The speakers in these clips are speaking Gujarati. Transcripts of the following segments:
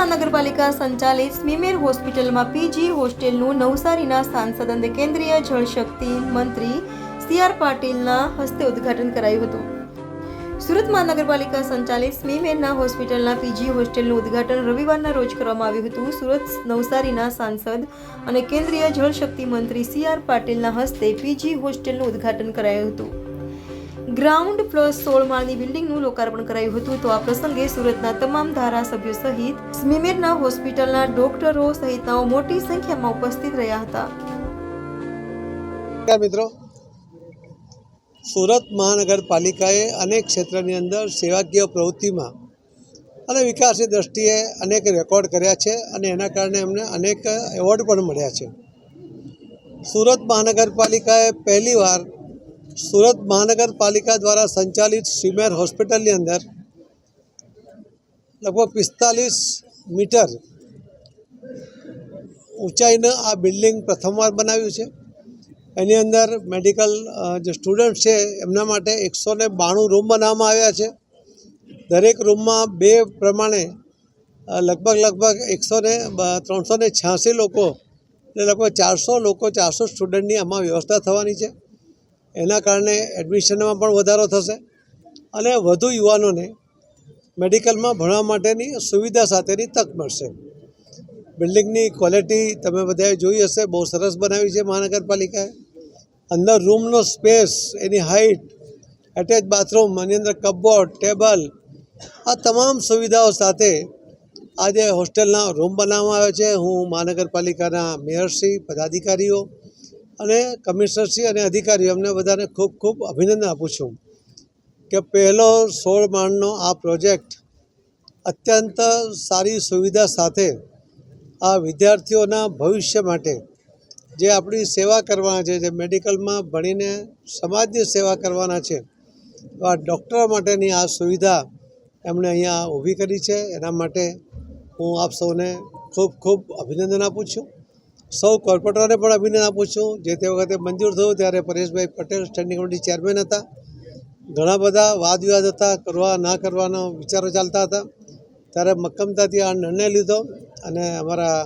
મહાનગરપાલિકા સંચાલિત સ્મીમેર હોસ્પિટલમાં પીજી હોસ્ટેલનું નવસારીના સાંસદ અને કેન્દ્રીય જળશક્તિ મંત્રી સી.આર. પાટીલના હસ્તે ઉદ્ઘાટન કરાયું હતું. સુરત મહાનગરપાલિકા સંચાલિત સ્મીમેરના હોસ્પિટલના પીજી હોસ્ટેલનું ઉદ્ઘાટન રવિવારના રોજ કરવામાં આવ્યું હતું. સુરત નવસારીના સાંસદ અને કેન્દ્રીય જળશક્તિ મંત્રી સી.આર. પાટીલના હસ્તે પીજી હોસ્ટેલનું ઉદ્ઘાટન કરાયું હતું. ગ્રાઉન્ડ પ્લસ 16 માળની બિલ્ડિંગનું લોકાર્પણ કરાયું હતું. તો આ પ્રસંગે સુરતના તમામ ધારાસભ્યો સહિત સ્મીમેરના હોસ્પિટલના ડોક્ટરો સહિતનાઓ મોટી સંખ્યામાં ઉપસ્થિત રહ્યા હતા. મિત્રો, સુરત મહાનગરપાલિકાએ અનેક ક્ષેત્રની અંદર સેવાકીય પ્રવૃત્તિમાં અને વિકાસની દ્રષ્ટિએ અનેક રેકોર્ડ કર્યા છે અને એના કારણે એમને અનેક એવોર્ડ પણ મળ્યા છે. સુરત મહાનગરપાલિકાએ પહેલીવાર સુરત મહાનગરપાલિકા દ્વારા સંચાલિત સ્મીમેર હોસ્પિટલની અંદર લગભગ 45 મીટર ઊંચાઈનું આ બિલ્ડિંગ પ્રથમવાર બનાવ્યું છે. એની અંદર મેડિકલ જે સ્ટુડન્ટ છે એમના માટે 192 રૂમ બનાવવામાં આવ્યા છે. દરેક રૂમમાં 2 પ્રમાણે લગભગ 386 લોકો એટલે લગભગ 400 લોકો 400 સ્ટુડન્ટની આમાં વ્યવસ્થા થવાની છે. એના કારણે એડમિશનમાં પણ વધારો થશે અને વધુ યુવાનોને મેડિકલમાં ભણવા માટેની સુવિધા સાથેની તક મળશે. બિલ્ડિંગની ક્વોલિટી તમે બધાએ જોઈ હશે, બહુ સરસ બનાવી છે મહાનગરપાલિકાએ. અંદર રૂમનો સ્પેસ, એની હાઇટ, એટેચ બાથરૂમ, એની અંદર કપબોર્ડ, ટેબલ, આ તમામ સુવિધાઓ સાથે આજે હોસ્ટેલના રૂમ બનાવવામાં આવ્યા છે. હું મહાનગરપાલિકાના મેયરશ્રી, પદાધિકારીઓ અને કમિશનરશ્રી અને અધિકારીઓ એમને બધાને ખૂબ ખૂબ અભિનંદન આપું છું કે પહેલો 16 માળનો આ પ્રોજેક્ટ અત્યંત સારી સુવિધા સાથે આ વિદ્યાર્થીઓના ભવિષ્ય માટે જે આપણી સેવા કરવાના છે, જે મેડિકલમાં ભણીને સમાજની સેવા કરવાના છે, આ ડૉક્ટરો માટેની આ સુવિધા એમણે અહીંયા ઊભી કરી છે. એના માટે હું આપ સૌને ખૂબ ખૂબ અભિનંદન આપું છું. સૌ કોર્પોરેટરોને પણ અભિનંદન આપું છું. જે તે વખતે મંજૂર થયું ત્યારે પરેશભાઈ પટેલ સ્ટેન્ડિંગ કમિટી ચેરમેન હતા. ઘણા બધા વાદ વિવાદ હતા, કરવા ના કરવાનો વિચારો ચાલતા હતા. ત્યારે મક્કમતાથી આ નિર્ણય લીધો અને અમારા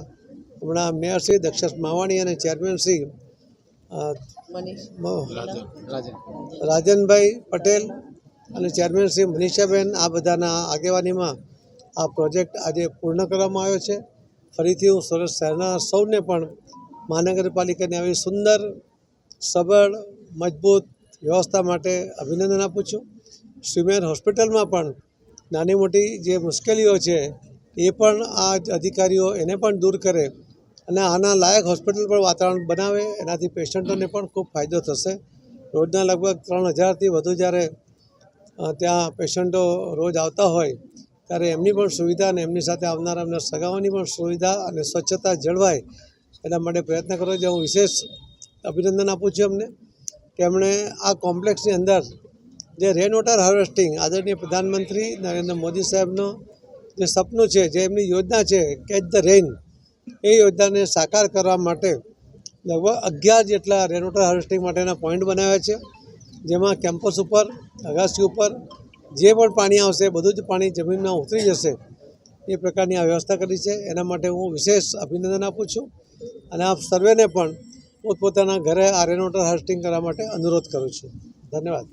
હમણાં મેયરશ્રી દક્ષેશ માવાણી અને ચેરમેનશ્રી રાજનભાઈ પટેલ અને ચેરમેનશ્રી મનીષાબેન, આ બધાના આગેવાનીમાં આ પ્રોજેક્ટ આજે પૂર્ણ કરવામાં આવ્યો છે. ફરીથી હું સુરત શહેરના સૌને પણ મહાનગરપાલિકાની આવી સુંદર, સબળ, મજબૂત વ્યવસ્થા માટે અભિનંદન આપું છું. સ્મીમેર હોસ્પિટલમાં પણ નાની મોટી જે મુશ્કેલીઓ છે એ પણ આ અધિકારીઓ એને પણ દૂર કરે અને આના લાયક હોસ્પિટલ પણ વાતાવરણ બનાવે. એનાથી પેશન્ટોને પણ ખૂબ ફાયદો થશે. રોજના લગભગ 3000થી વધુ જ્યારે ત્યાં પેશન્ટો રોજ આવતા હોય ત્યારે એમની પણ સુવિધા અને એમની સાથે આવનારા એમના સગાઓની પણ સુવિધા અને સ્વચ્છતા જળવાય એના માટે પ્રયત્ન કરો છે. હું વિશેષ અભિનંદન આપું છું એમને કે એમણે આ કોમ્પ્લેક્સની અંદર જે રેન વોટર હાર્વેસ્ટિંગ આદરણીય પ્રધાનમંત્રી નરેન્દ્ર મોદી સાહેબનો જે સપનું છે, જે એમની યોજના છે કેચ ધ રેઇન, એ યોજનાને સાકાર કરવા માટે લગભગ 11 જેટલા રેન વોટર હાર્વેસ્ટિંગ માટેના પોઈન્ટ બનાવ્યા છે. જેમાં કેમ્પસ ઉપર, અગાસી ઉપર જે પણ પાણી આવશે બધું જ પાણી જમીનમાં ઉતરી જશે એ પ્રકારની આ વ્યવસ્થા કરી છે. એના માટે હું વિશેષ અભિનંદન આપું છું અને આપ સર્વેને પણ પોતપોતાના ઘરે આ રેન વોટર હાર્વેસ્ટિંગ કરવા માટે અનુરોધ કરું છું. ધન્યવાદ.